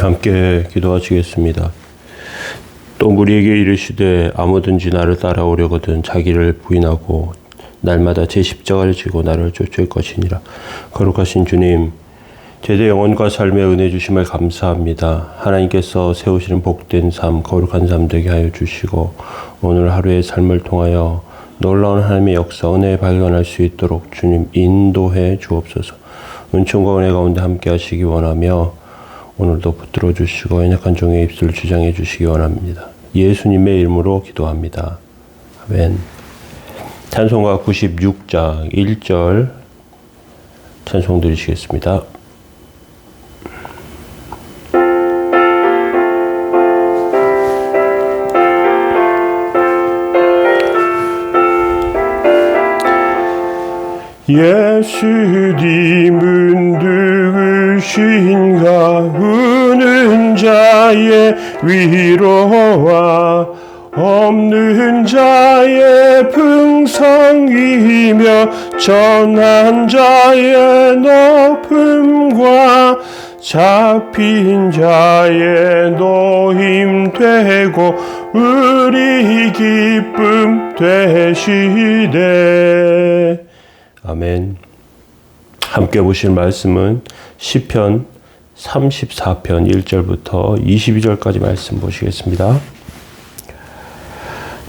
함께 기도하시겠습니다. 또 우리에게 이르시되 아무든지 나를 따라오려거든 자기를 부인하고 날마다 제 십자가를 지고 나를 쫓을 것이니라. 거룩하신 주님, 제대 영혼과 삶의 은혜 주심을 감사합니다. 하나님께서 세우시는 복된 삶, 거룩한 삶 되게 하여 주시고 오늘 하루의 삶을 통하여 놀라운 하나님의 역사, 은혜에 발견할 수 있도록 주님 인도해 주옵소서. 은총과 은혜 가운데 함께 하시기 원하며 오늘도 붙들어 주시고 연약한 종의 입술을 주장해 주시기 원합니다. 예수님의 이름으로 기도합니다. 아멘. 찬송가 96장 1절 찬송 드리시겠습니다. 예수님은 누구신가? 우는 자의 위로와 없는 자의 풍성이며 전한 자의 높음과 잡힌 자의 노임 되고 우리 기쁨 되시되. 아멘. 함께 보실 말씀은 시편 34편 1절부터 22절까지 말씀 보시겠습니다.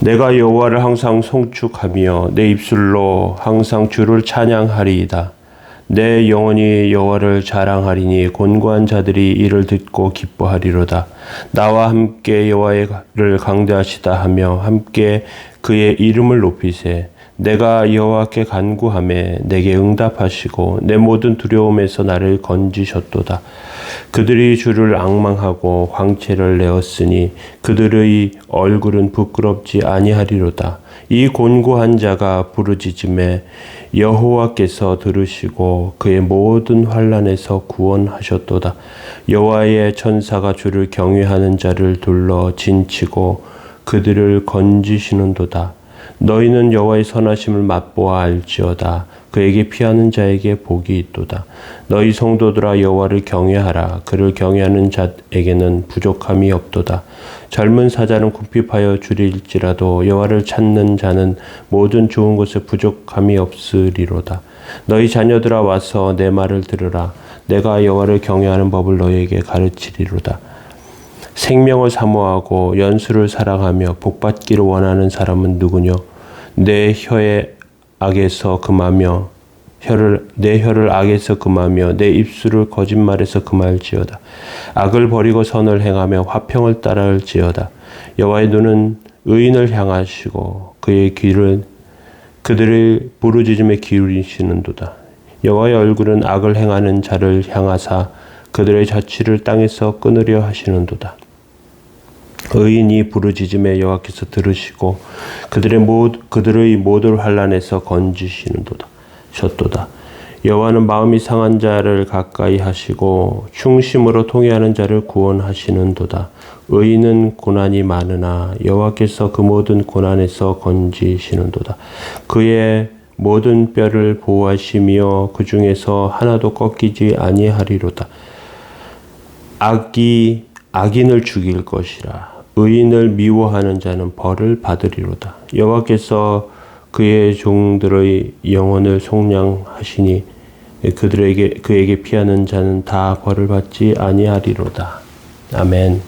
내가 여호와를 항상 송축하며 내 입술로 항상 주를 찬양하리이다. 내 영혼이 여호와를 자랑하리니 곤고한 자들이 이를 듣고 기뻐하리로다. 나와 함께 여호와를 강대하시다 하며 함께 그의 이름을 높이세. 내가 여호와께 간구하매 내게 응답하시고 내 모든 두려움에서 나를 건지셨도다. 그들이 주를 앙망하고 광채를 내었으니 그들의 얼굴은 부끄럽지 아니하리로다. 이 곤고한 자가 부르짖음에 여호와께서 들으시고 그의 모든 환난에서 구원하셨도다. 여호와의 천사가 주를 경외하는 자를 둘러 진치고 그들을 건지시는도다. 너희는 여호와의 선하심을 맛보아 알지어다. 그에게 피하는 자에게 복이 있도다. 너희 성도들아 여호와를 경외하라. 그를 경외하는 자에게는 부족함이 없도다. 젊은 사자는 궁핍하여 줄일지라도 여호와를 찾는 자는 모든 좋은 것에 부족함이 없으리로다. 너희 자녀들아 와서 내 말을 들으라. 내가 여호와를 경외하는 법을 너희에게 가르치리로다. 생명을 사모하고 연수를 사랑하며 복받기를 원하는 사람은 누구뇨? 내 혀의 악에서 금하며 내 혀를 악에서 금하며 내 입술을 거짓말에서 금할지어다. 악을 버리고 선을 행하며 화평을 따를지어다. 여호와의 눈은 의인을 향하시고 그의 귀를 그들의 부르짖음에 기울이시는도다. 여호와의 얼굴은 악을 행하는 자를 향하사 그들의 자취를 땅에서 끊으려 하시는도다. 의인이 부르짖음에 여호와께서 들으시고 그들의 모든 환난에서 건지시는도다. 여호와는 마음이 상한 자를 가까이 하시고 충심으로 통회하는 자를 구원하시는도다. 의인은 고난이 많으나 여호와께서 그 모든 고난에서 건지시는도다. 그의 모든 뼈를 보호하시며 그 중에서 하나도 꺾이지 아니하리로다. 악인을 죽일 것이라. 의인을 미워하는 자는 벌을 받으리로다. 여호와께서 그의 종들의 영혼을 속량하시니 그에게 피하는 자는 다 벌을 받지 아니하리로다. 아멘.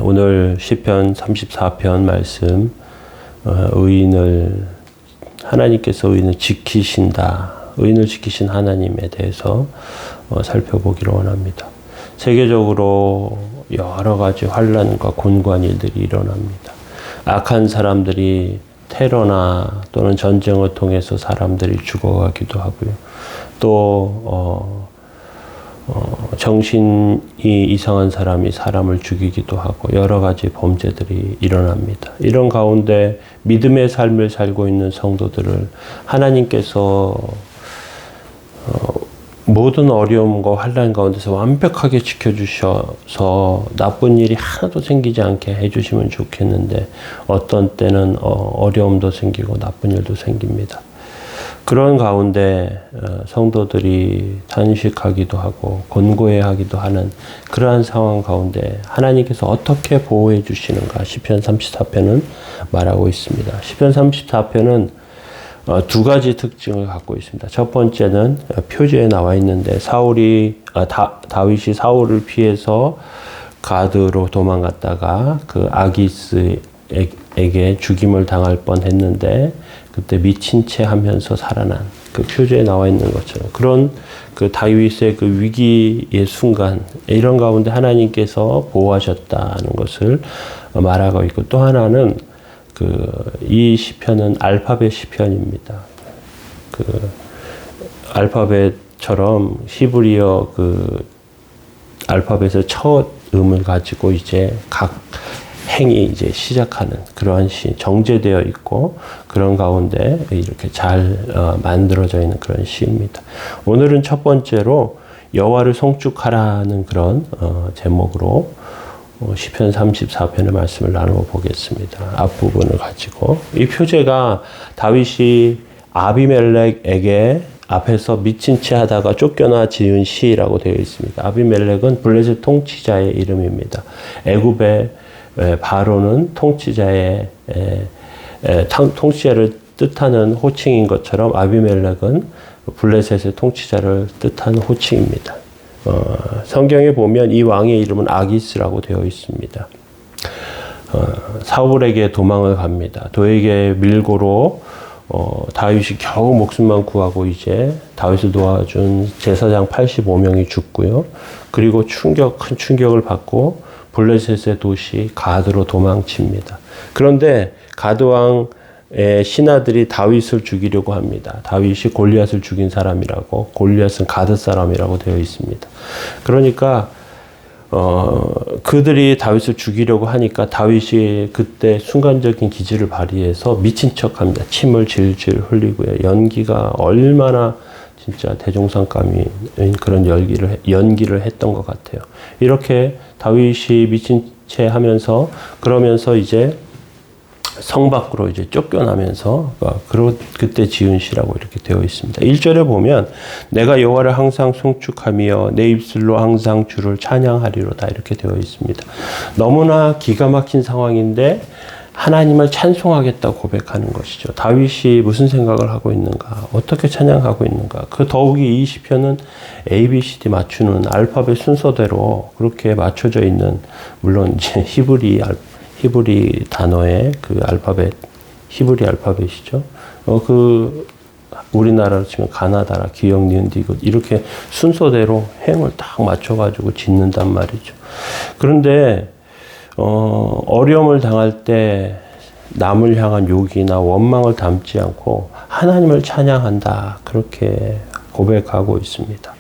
오늘 시편 34편 말씀, 하나님께서 의인을 지키신다. 의인을 지키신 하나님에 대해서 살펴보기를 원합니다. 세계적으로 여러 가지 환난과 곤고한 일들이 일어납니다. 악한 사람들이 테러나 또는 전쟁을 통해서 사람들이 죽어가기도 하고요. 또 정신이 이상한 사람이 사람을 죽이기도 하고 여러 가지 범죄들이 일어납니다. 이런 가운데 믿음의 삶을 살고 있는 성도들을 하나님께서 모든 어려움과 환난 가운데서 완벽하게 지켜주셔서 나쁜 일이 하나도 생기지 않게 해주시면 좋겠는데 어떤 때는 어려움도 생기고 나쁜 일도 생깁니다. 그런 가운데 성도들이 탄식하기도 하고 곤고해하기도 하는 그러한 상황 가운데 하나님께서 어떻게 보호해 주시는가 시편 34편은 말하고 있습니다. 시편 34편은 두 가지 특징을 갖고 있습니다. 첫 번째는 표지에 나와 있는데 다윗이 사울을 피해서 가드로 도망갔다가 그 아기스에게 죽임을 당할 뻔했는데 그때 미친 채 하면서 살아난 그 표지에 나와 있는 것처럼 그런 그 다윗의 그 위기의 순간 이런 가운데 하나님께서 보호하셨다는 것을 말하고 있고 또 하나는 이 시편은 알파벳 시편입니다. 알파벳처럼 히브리어 알파벳의 첫 음을 가지고 이제 각 행이 이제 시작하는 그러한 정제되어 있고 그런 가운데 이렇게 잘 만들어져 있는 그런 시입니다. 오늘은 첫 번째로 여호와를 송축하라는 그런 제목으로 시편 34편의 말씀을 나누어 보겠습니다. 앞부분을 가지고 이 표제가 다윗이 아비멜렉에게 앞에서 미친 채 하다가 쫓겨나 지은 시라고 되어 있습니다. 아비멜렉은 블레셋 통치자의 이름입니다. 애굽의 바로는 통치자를 뜻하는 호칭인 것처럼 아비멜렉은 블레셋의 통치자를 뜻하는 호칭입니다. 성경에 보면 이 왕의 이름은 아기스라고 되어 있습니다. 사울에게 도망을 갑니다. 도에게 밀고로 다윗이 겨우 목숨만 구하고 이제 다윗을 도와준 제사장 85명이 죽고요. 그리고 큰 충격을 받고 블레셋의 도시 가드로 도망칩니다. 그런데 가드 왕의 신하들이 다윗을 죽이려고 합니다. 다윗이 골리앗을 죽인 사람이라고, 골리앗은 가드 사람이라고 되어 있습니다. 그러니까 그들이 다윗을 죽이려고 하니까 다윗이 그때 순간적인 기지를 발휘해서 미친 척합니다. 침을 질질 흘리고요. 연기가 얼마나 진짜 대종상감인 그런 연기를 했던 것 같아요. 이렇게 다윗이 미친 채 하면서 그러면서 이제 성 밖으로 이제 쫓겨나면서 그때 지은 시라고 이렇게 되어 있습니다. 1절에 보면 내가 여호와를 항상 송축하며 내 입술로 항상 주를 찬양하리로다 이렇게 되어 있습니다. 너무나 기가 막힌 상황인데 하나님을 찬송하겠다고 고백하는 것이죠. 다윗이 무슨 생각을 하고 있는가, 어떻게 찬양하고 있는가. 더욱이 이 시편은 ABCD 맞추는 알파벳 순서대로 그렇게 맞춰져 있는, 물론 이제 히브리 단어의 그 알파벳, 히브리 알파벳이죠. 우리나라로 치면 가나다라, 기역, 니은, 디귿 이렇게 순서대로 행을 딱 맞춰가지고 짓는단 말이죠. 그런데 어려움을 당할 때 남을 향한 욕이나 원망을 담지 않고 하나님을 찬양한다 그렇게 고백하고 있습니다.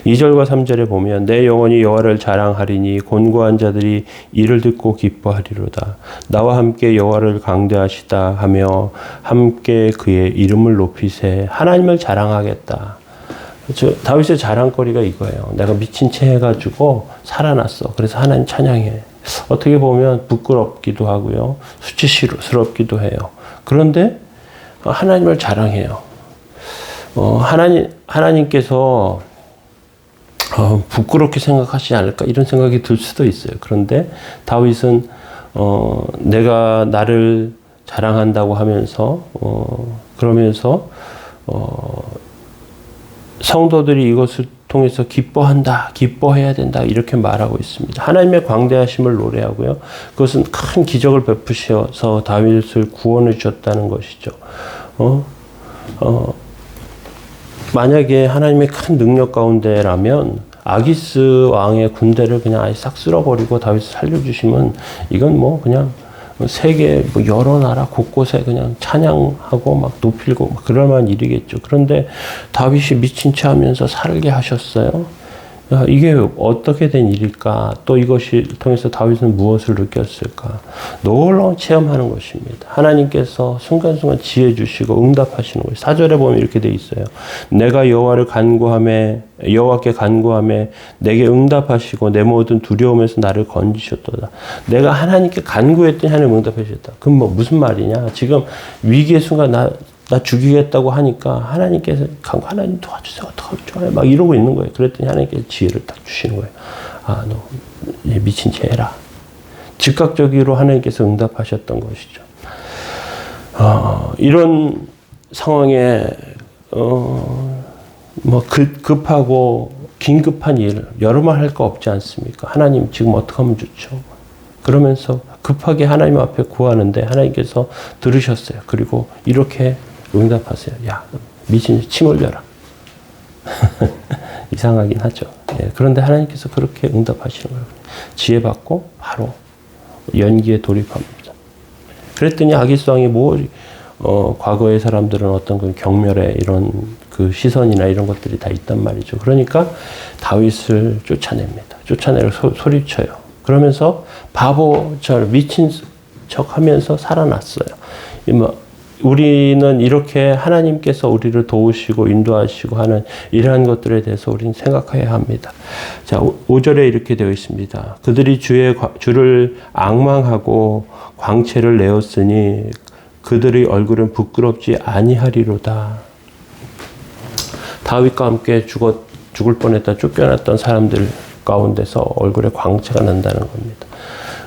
2절과 3절에 보면 내 영혼이 여호와를 자랑하리니 곤고한 자들이 이를 듣고 기뻐하리로다. 나와 함께 여호와를 강대하시다 하며 함께 그의 이름을 높이세. 하나님을 자랑하겠다. 다윗의 자랑거리가 이거예요. 내가 미친 채 해가지고 살아났어. 그래서 하나님 찬양해. 어떻게 보면 부끄럽기도 하고요. 수치스럽기도 해요. 그런데 하나님을 자랑해요. 하나님께서 부끄럽게 생각하시지 않을까 이런 생각이 들 수도 있어요. 그런데 다윗은 내가 나를 자랑한다고 하면서 그러면서 성도들이 이것을 통해서 기뻐한다, 기뻐해야 된다 이렇게 말하고 있습니다. 하나님의 광대하심을 노래하고요. 그것은 큰 기적을 베푸셔서 다윗을 구원해 주셨다는 것이죠. 만약에 하나님의 큰 능력 가운데라면 아기스 왕의 군대를 그냥 아예 싹 쓸어버리고 다윗을 살려주시면 이건 뭐 그냥 세계 여러 나라 곳곳에 그냥 찬양하고 막 높이고 막 그럴 만한 일이겠죠. 그런데 다윗이 미친 채 하면서 살게 하셨어요. 야, 이게 어떻게 된 일일까? 또 이것이 통해서 다윗은 무엇을 느꼈을까? 놀라운 체험하는 것입니다. 하나님께서 순간순간 지혜 주시고 응답하시는 거예요. 4절에 보면 이렇게 돼 있어요. 내가 여호와께 간구하며 내게 응답하시고 내 모든 두려움에서 나를 건지셨도다. 내가 하나님께 간구했더니 하나님 응답하셨다. 그럼 뭐 무슨 말이냐? 지금 위기의 순간 나 죽이겠다고 하니까 하나님께서 하나님 도와주세요. 어떡하면 막 이러고 있는 거예요. 그랬더니 하나님께서 지혜를 딱 주시는 거예요. 아, 너 미친 채 해라. 즉각적으로 하나님께서 응답하셨던 것이죠. 이런 상황에 급하고 긴급한 일 여러 말 할 거 없지 않습니까? 하나님 지금 어떻게 하면 좋죠? 그러면서 급하게 하나님 앞에 구하는데 하나님께서 들으셨어요. 그리고 이렇게 응답하세요. 야, 미친 침 흘려라. 이상하긴 하죠. 예, 그런데 하나님께서 그렇게 응답하시는 거예요. 지혜받고 바로 연기에 돌입합니다. 그랬더니 아기스 왕이 과거의 사람들은 어떤 그 경멸의 이런 그 시선이나 이런 것들이 다 있단 말이죠. 그러니까 다윗을 쫓아냅니다. 쫓아내고 소리쳐요. 그러면서 바보처럼 미친 척 하면서 살아났어요. 우리는 이렇게 하나님께서 우리를 도우시고 인도하시고 하는 이러한 것들에 대해서 우리는 생각해야 합니다. 자, 5절에 이렇게 되어 있습니다. 그들이 주를 앙망하고 광채를 내었으니 그들의 얼굴은 부끄럽지 아니하리로다. 다윗과 함께 죽을 뻔했다 쫓겨났던 사람들 가운데서 얼굴에 광채가 난다는 겁니다.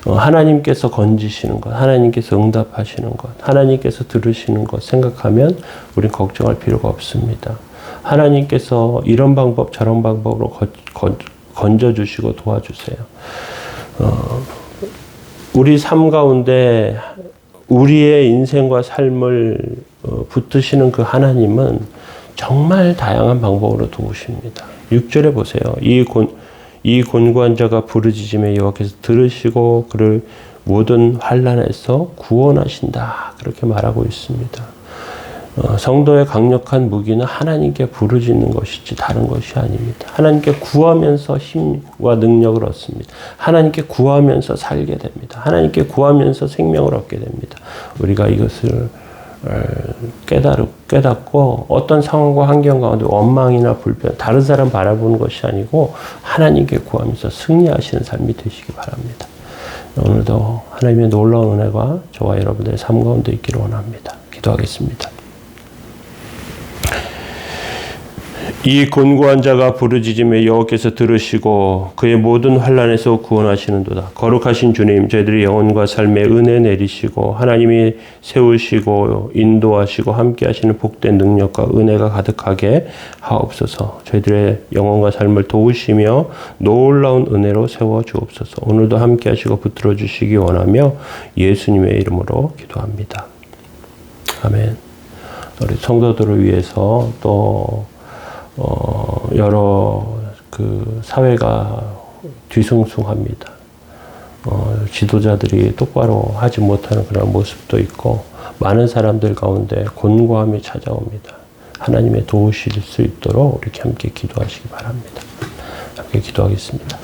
하나님께서 건지시는 것, 하나님께서 응답하시는 것, 하나님께서 들으시는 것 생각하면 우린 걱정할 필요가 없습니다. 하나님께서 이런 방법 저런 방법으로 건져주시고 도와주세요. 우리 삶 가운데 우리의 인생과 삶을 붙드시는 그 하나님은 정말 다양한 방법으로 도우십니다. 6절에 보세요. 이 곤고한 자가 부르짖음에 여호와께서 들으시고 그를 모든 환난에서 구원하신다. 그렇게 말하고 있습니다. 성도의 강력한 무기는 하나님께 부르짖는 것이지 다른 것이 아닙니다. 하나님께 구하면서 힘과 능력을 얻습니다. 하나님께 구하면서 살게 됩니다. 하나님께 구하면서 생명을 얻게 됩니다. 우리가 이것을 깨닫고 어떤 상황과 환경 가운데 원망이나 불편, 다른 사람 바라보는 것이 아니고 하나님께 구하면서 승리하시는 삶이 되시기 바랍니다. 오늘도 하나님의 놀라운 은혜가 저와 여러분들의 삶 가운데 있기를 원합니다. 기도하겠습니다. 이 곤고한 자가 부르짖음에 여호와께서 들으시고 그의 모든 환난에서 구원하시는도다. 거룩하신 주님, 저희들의 영혼과 삶에 은혜 내리시고 하나님이 세우시고 인도하시고 함께하시는 복된 능력과 은혜가 가득하게 하옵소서. 저희들의 영혼과 삶을 도우시며 놀라운 은혜로 세워 주옵소서. 오늘도 함께하시고 붙들어 주시기 원하며 예수님의 이름으로 기도합니다. 아멘. 우리 성도들을 위해서 또 여러 그 사회가 뒤숭숭합니다. 지도자들이 똑바로 하지 못하는 그런 모습도 있고 많은 사람들 가운데 곤고함이 찾아옵니다. 하나님의 도우실 수 있도록 이렇게 함께 기도하시기 바랍니다. 함께 기도하겠습니다.